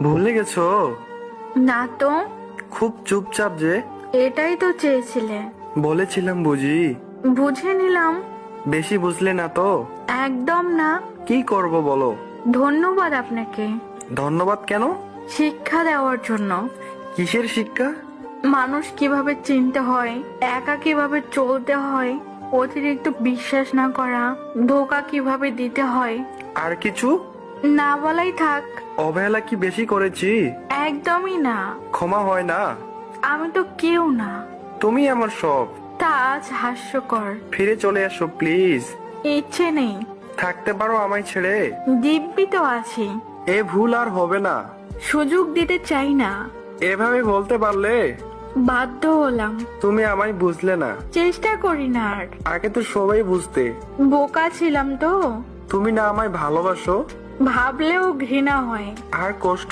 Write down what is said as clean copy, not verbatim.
ভুলে গেছো? না তো। খুব চুপচাপ যে। এটাই তো চেয়েছিলে। বলেছিলাম বুঝি। বুঝে নিলাম। বেশি বুঝলে না তো? একদম না। কি করব বলো? ধন্যবাদ আপনাকে ধন্যবাদ কেন? শিক্ষা দেওয়ার জন্য। কিসের শিক্ষা? মানুষ কিভাবে চিনতে হয়, একা কিভাবে চলতে হয়, অতিরিক্ত বিশ্বাস না করা, ধোঁকা কিভাবে দিতে হয়। আর কিছু? না বলাই থাক। অবহেলা কি বেশি করেছি? একদমই না। ক্ষমা হয় না? আমি তো কেউ না। তুমি আমার সব। তা আজ হাস্যকর। ফিরে চলে আসো প্লিজ। ইচ্ছে নেই। থাকতে পারো আমায় ছেড়ে? দিব্যি তো আছি। এ ভুল আর হবে না। সুযোগ দিতে চাই না। এভাবে বলতে পারলে? বাধ্য হলাম। তুমি আমায় বুঝলে না। চেষ্টা করি না আর। আগে তো সবাই বুঝতে। বোকা ছিলাম তো। তুমি না আমায় ভালোবাসো? ভাবলেও ঘৃণা হয়। আর কষ্ট